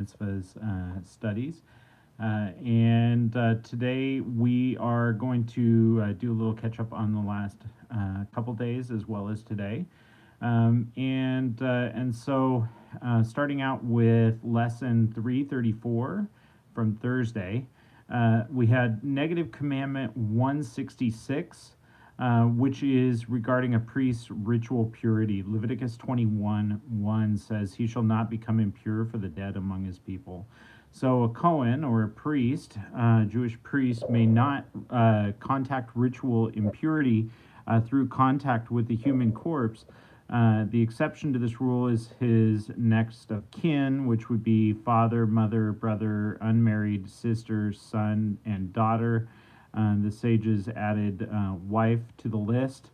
HaMitzvos studies. And today we are going to do a little catch up on the last couple days as well as today. And so starting out with lesson 334 from Thursday, we had negative commandment 166. Which is regarding a priest's ritual purity. Leviticus 21:1 says, "He shall not become impure for the dead among his people." So a Cohen, or a priest, Jewish priest, may not contact ritual impurity through contact with the human corpse. The exception to this rule is his next of kin, which would be father, mother, brother, unmarried sister, son, and daughter. The sages added wife to the list,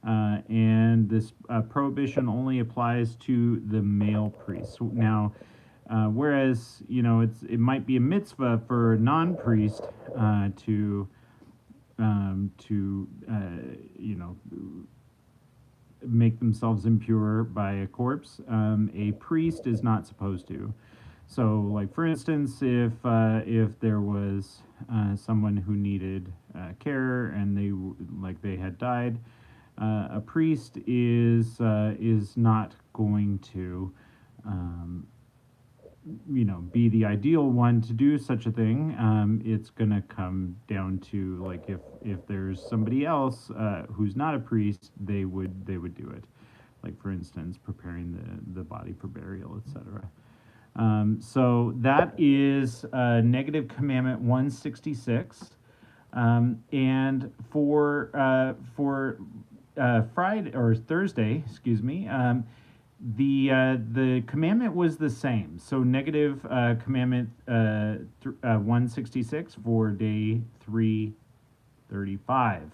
and this prohibition only applies to the male priests. Now, whereas it might be a mitzvah for a non-priest to make themselves impure by a corpse, a priest is not supposed to. So, like for instance, if there was someone who needed care and they had died, a priest is not going to be the ideal one to do such a thing. It's going to come down to, like, if there's somebody else who's not a priest, they would do it. Like, for instance, preparing the body for burial, etc. So that is negative commandment 166. And for Friday or Thursday, excuse me, the commandment was the same. So negative commandment 166 for day 335.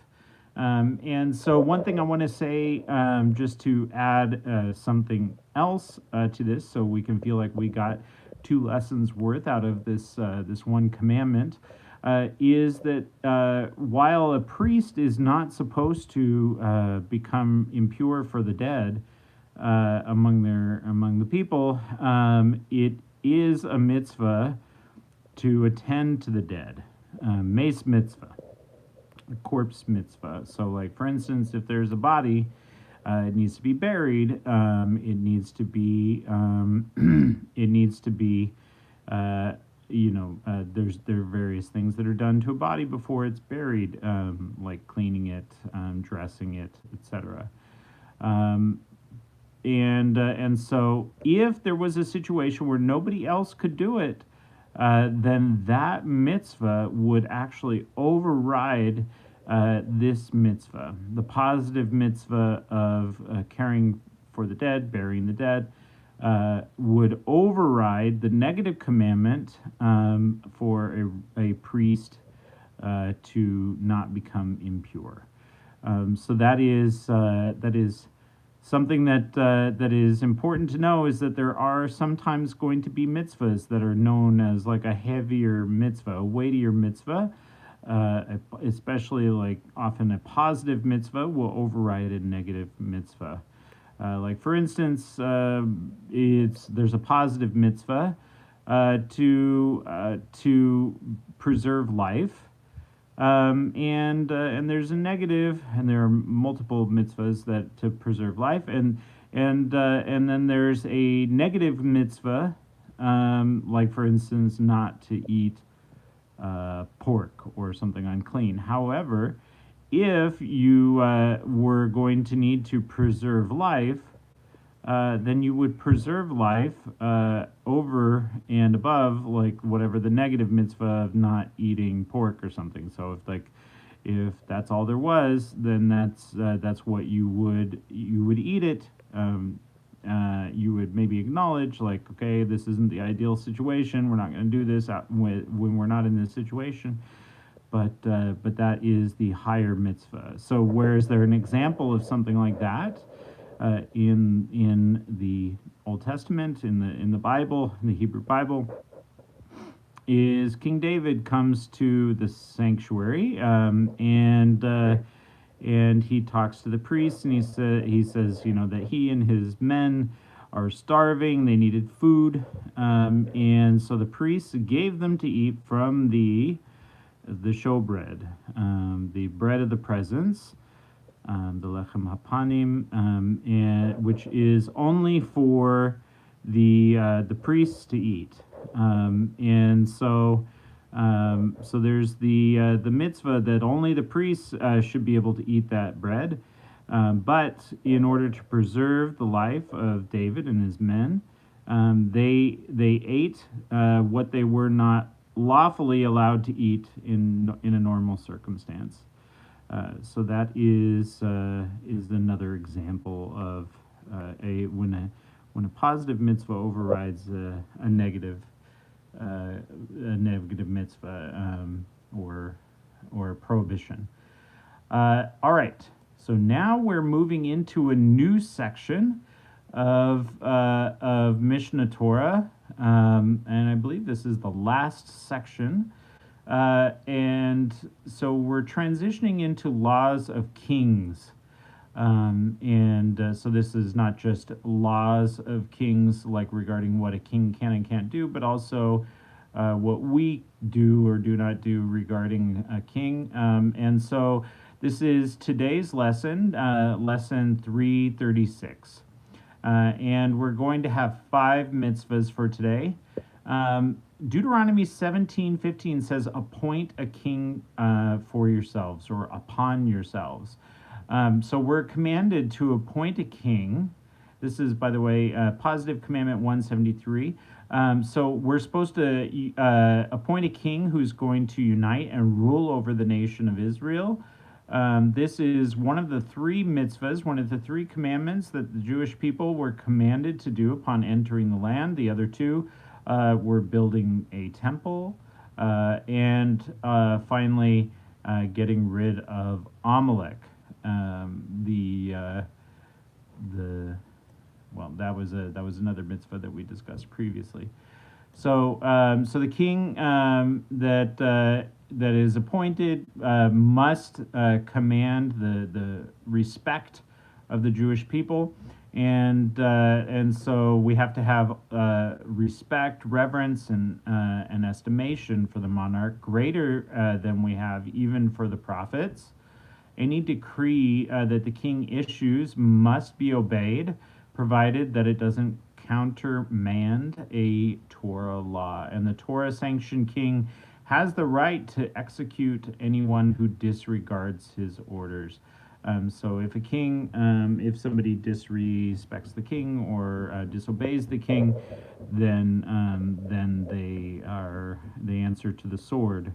And so one thing I want to say, just to add something else to this, so we can feel like we got 2 lessons worth out of this one commandment, is that while a priest is not supposed to become impure for the dead among the people, it is a mitzvah to attend to the dead, mace mitzvah. A corpse mitzvah. So, like, for instance, if there's a body, it needs to be buried. It needs to be. There are various things that are done to a body before it's buried, like cleaning it, dressing it, etc. And so, if there was a situation where nobody else could do it, then that mitzvah would actually override this mitzvah. The positive mitzvah of caring for the dead, burying the dead, would override the negative commandment for a priest to not become impure. So that is something that is important to know, is that there are sometimes going to be mitzvahs that are known as like a heavier mitzvah, a weightier mitzvah, especially like often a positive mitzvah will override a negative mitzvah. Like for instance, there's a positive mitzvah to preserve life. And there's a negative, and there are multiple mitzvahs that to preserve life, and then there's a negative mitzvah, like for instance, not to eat pork or something unclean. However, if you were going to need to preserve life, then you would preserve life over and above, like, whatever the negative mitzvah of not eating pork or something. So if that's all there was, then that's what you would eat it. You would maybe acknowledge, like, okay, this isn't the ideal situation. We're not going to do this when we're not in this situation. But that is the higher mitzvah. So where is there an example of something like that? In the Old Testament, in the Bible, in the Hebrew Bible, is King David comes to the sanctuary, and he talks to the priests, and he says, that he and his men are starving. They needed food, and so the priests gave them to eat from the showbread, the bread of the presence, the lechem hapanim, and which is only for the priests to eat, and so. So there's the mitzvah that only the priests should be able to eat that bread, but in order to preserve the life of David and his men, they ate what they were not lawfully allowed to eat in a normal circumstance. So that is another example of when a positive mitzvah overrides a negative mitzvah, or a prohibition. All right, so now we're moving into a new section of Mishnah Torah, and I believe this is the last section. And so we're transitioning into laws of kings. So this is not just laws of kings, like regarding what a king can and can't do, but also what we do or do not do regarding a king. And so this is today's lesson, lesson 336. And we're going to have 5 mitzvahs for today. Deuteronomy 17:15 says, appoint a king for yourselves, or upon yourselves. So we're commanded to appoint a king. This is, by the way, positive commandment 173. So we're supposed to appoint a king who's going to unite and rule over the nation of Israel. This is one of the 3 mitzvahs, one of the 3 commandments that the Jewish people were commanded to do upon entering the land. The other 2 were building a temple, and finally getting rid of Amalek. That was another mitzvah that we discussed previously. So the king that is appointed must command the respect of the Jewish people, and so we have to have respect, reverence, and estimation for the monarch greater than we have even for the prophets. Any decree that the king issues must be obeyed, provided that it doesn't countermand a Torah law. And the Torah-sanctioned king has the right to execute anyone who disregards his orders. So if a king, if somebody disrespects the king or disobeys the king, then they answer to the sword,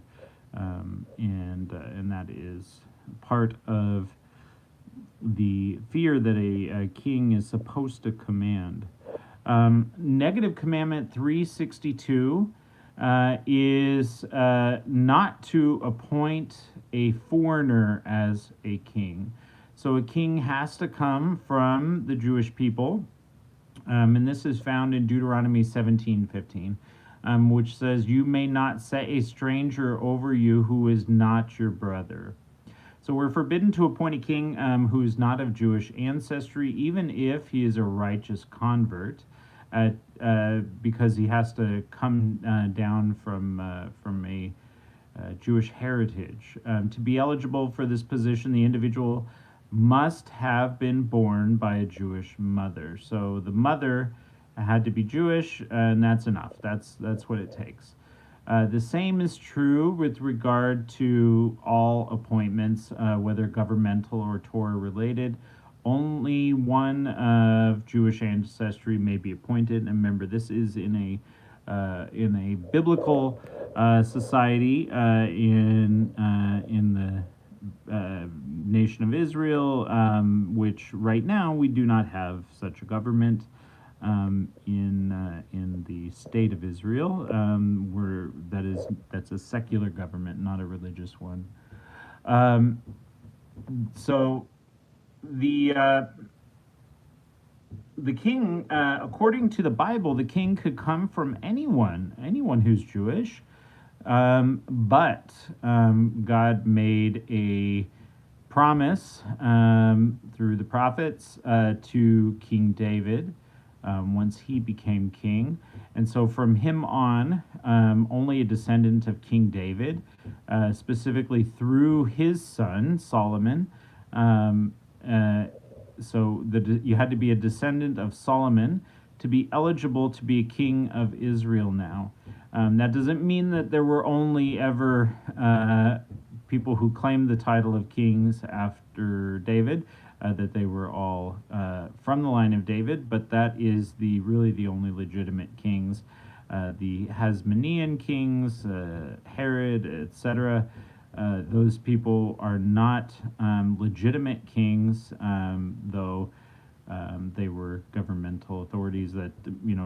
and that is part of the fear that a king is supposed to command. Negative commandment 362 is not to appoint a foreigner as a king. So a king has to come from the Jewish people, and this is found in Deuteronomy 17:15, which says, "You may not set a stranger over you who is not your brother." So we're forbidden to appoint a king who is not of Jewish ancestry, even if he is a righteous convert, because he has to come down from a Jewish heritage. To be eligible for this position, the individual must have been born by a Jewish mother. So the mother had to be Jewish, and that's enough. That's what it takes. The same is true with regard to all appointments, whether governmental or Torah related. Only one of Jewish ancestry may be appointed. And remember, this is in a biblical society, in the nation of Israel, which right now we do not have such a government. In the state of Israel, that's a secular government, not a religious one. So the king, according to the Bible, the king could come from anyone who's Jewish, but God made a promise through the prophets to King David. once he became king. And so from him on, only a descendant of King David, specifically through his son Solomon. Um, uh, you had to be a descendant of Solomon to be eligible to be a king of Israel now. That doesn't mean that there were only ever people who claimed the title of kings after David, that they were all from the line of David, but that is really the only legitimate kings. The Hasmonean kings, Herod, etc., those people are not legitimate kings, though they were governmental authorities that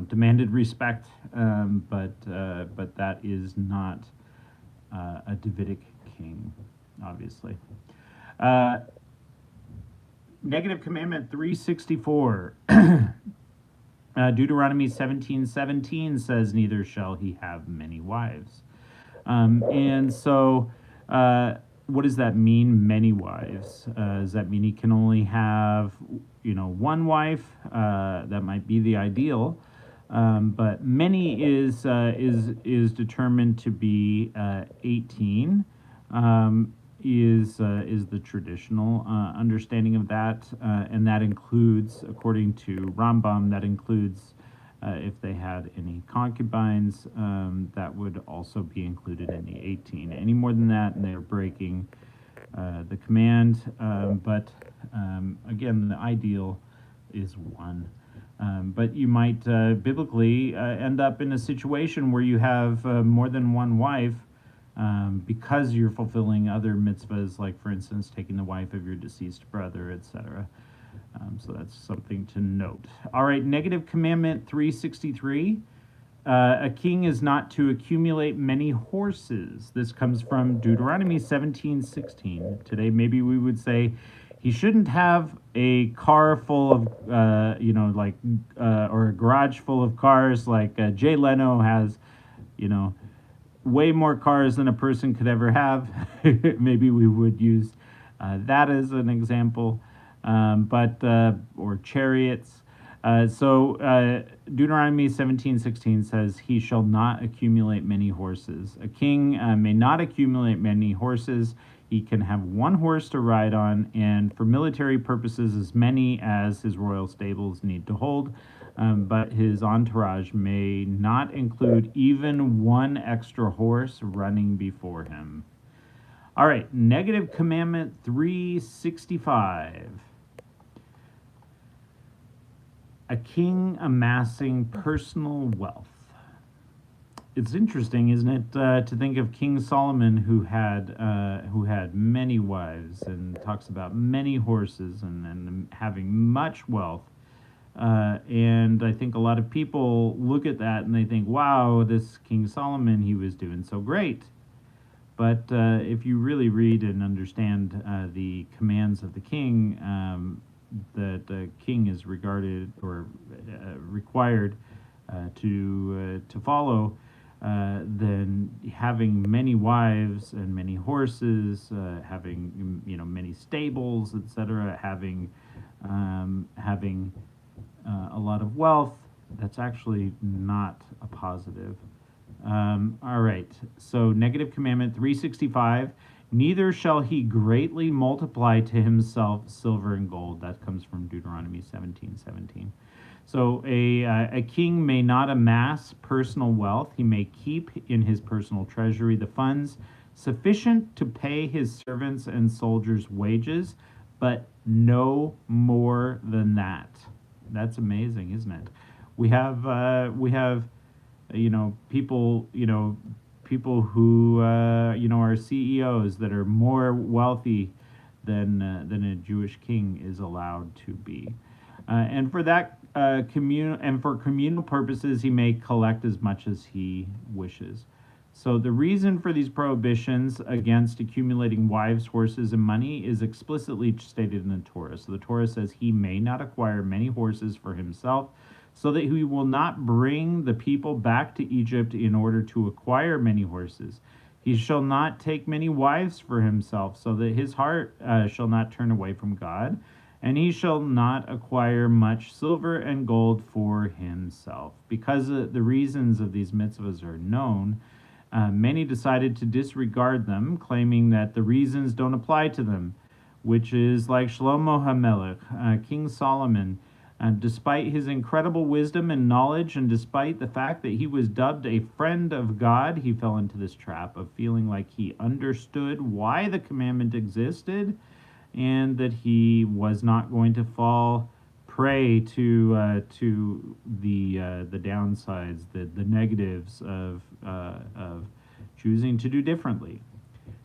demanded respect, but that is not a Davidic king, obviously. Negative commandment 364. Deuteronomy 17:17 says, "Neither shall he have many wives." And so, what does that mean? Many wives? Does that mean he can only have, one wife? That might be the ideal, but many is determined to be 18. Is the traditional understanding of that, and that includes, according to Rambam, that includes if they had any concubines, that would also be included in the 18. Any more than that, and they're breaking the command. But again, the ideal is one. But you might biblically end up in a situation where you have more than one wife, because you're fulfilling other mitzvahs, like, for instance, taking the wife of your deceased brother, etc. So that's something to note. All right, negative commandment 363. A king is not to accumulate many horses. This comes from Deuteronomy 17:16. Today, maybe we would say he shouldn't have a car full of, or a garage full of cars like Jay Leno has, way more cars than a person could ever have. Maybe we would use that as an example, or chariots. Deuteronomy 17:16 says, "He shall not accumulate many horses." A king may not accumulate many horses. He can have one horse to ride on, and for military purposes, as many as his royal stables need to hold. But his entourage may not include even one extra horse running before him. All right, negative commandment 365. A king amassing personal wealth. It's interesting, isn't it, to think of King Solomon, who had many wives, and talks about many horses and having much wealth. And I think a lot of people look at that and they think, wow, this King Solomon, he was doing so great. But if you really read and understand the commands of the king, that the king is regarded or required to follow, then having many wives and many horses, having many stables, etc., having a lot of wealth, that's actually not a positive. All right, so negative commandment 365, neither shall he greatly multiply to himself silver and gold. That comes from Deuteronomy 17:17. So a king may not amass personal wealth. He may keep in his personal treasury the funds sufficient to pay his servants and soldiers' wages, but no more than that. That's amazing, isn't it? We have people who are CEOs that are more wealthy than a Jewish king is allowed to be, and for that for communal purposes, he may collect as much as he wishes. So the reason for these prohibitions against accumulating wives, horses, and money is explicitly stated in the Torah. So the Torah says he may not acquire many horses for himself, so that he will not bring the people back to Egypt in order to acquire many horses. He shall not take many wives for himself, so that his heart shall not turn away from God, and he shall not acquire much silver and gold for himself. Because the reasons of these mitzvahs are known, many decided to disregard them, claiming that the reasons don't apply to them, which is like Shlomo HaMelech, King Solomon. Despite his incredible wisdom and knowledge, and despite the fact that he was dubbed a friend of God, he fell into this trap of feeling like he understood why the commandment existed, and that he was not going to fall prey to the downsides, the negatives of choosing to do differently.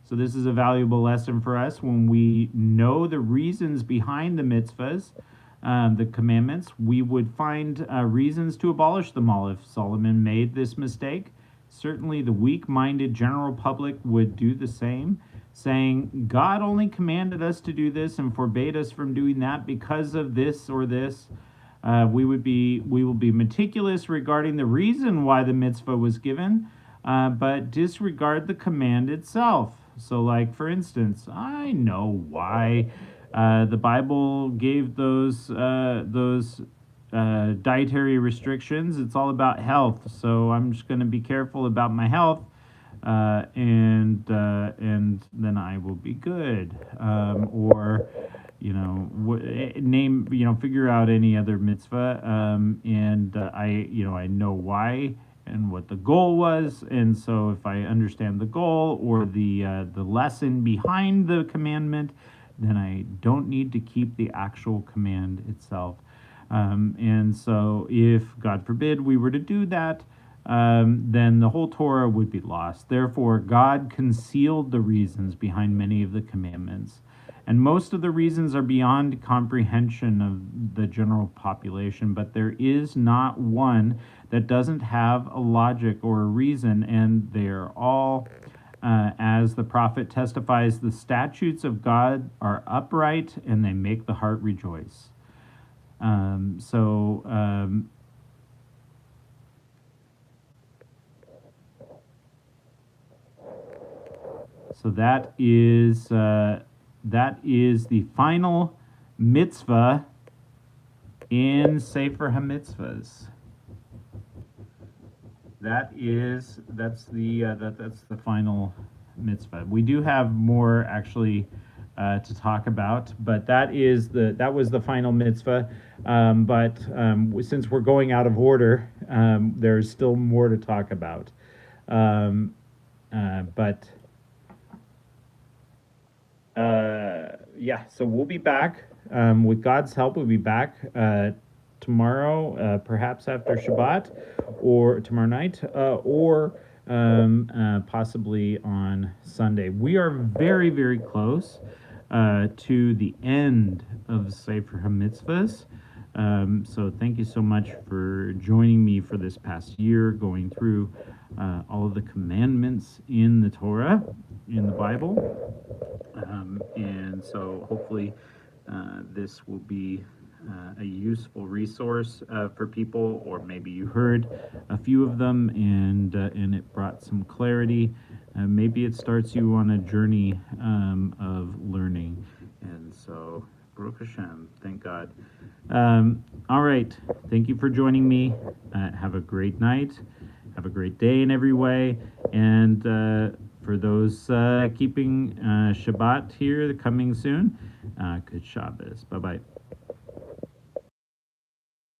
So this is a valuable lesson for us when we know the reasons behind the mitzvahs, the commandments. We would find reasons to abolish them all if Solomon made this mistake. Certainly the weak-minded general public would do the same, saying, God only commanded us to do this and forbade us from doing that because of this or this. We will be meticulous regarding the reason why the mitzvah was given, but disregard the command itself. So, like, for instance, I know why the Bible gave those dietary restrictions. It's all about health, so I'm just going to be careful about my health, and then I will be good. Or, figure out any other mitzvah, and I know why and what the goal was, and so if I understand the goal or the lesson behind the commandment, then I don't need to keep the actual command itself. And so if, God forbid, we were to do that, then the whole Torah would be lost. Therefore, God concealed the reasons behind many of the commandments. And most of the reasons are beyond comprehension of the general population, but there is not one that doesn't have a logic or a reason, and they're all, as the prophet testifies, the statutes of God are upright and they make the heart rejoice. So that is the final mitzvah in Sefer HaMitzvos. That's the final mitzvah. We do have more actually to talk about, but that was the final mitzvah. But since we're going out of order, there's still more to talk about. So we'll be back. With God's help, we'll be back tomorrow, perhaps after Shabbat, or tomorrow night, or possibly on Sunday. We are very, very close to the end of Sefer HaMitzvos. So thank you so much for joining me for this past year, going through all of the commandments in the Torah, in the Bible. And so hopefully this will be a useful resource for people, or maybe you heard a few of them and it brought some clarity. Maybe it starts you on a journey of learning. And so, Baruch Hashem, thank God. All right, thank you for joining me. Have a great night. Have a great day in every way. And for those keeping Shabbat here coming soon, good Shabbos. Bye-bye.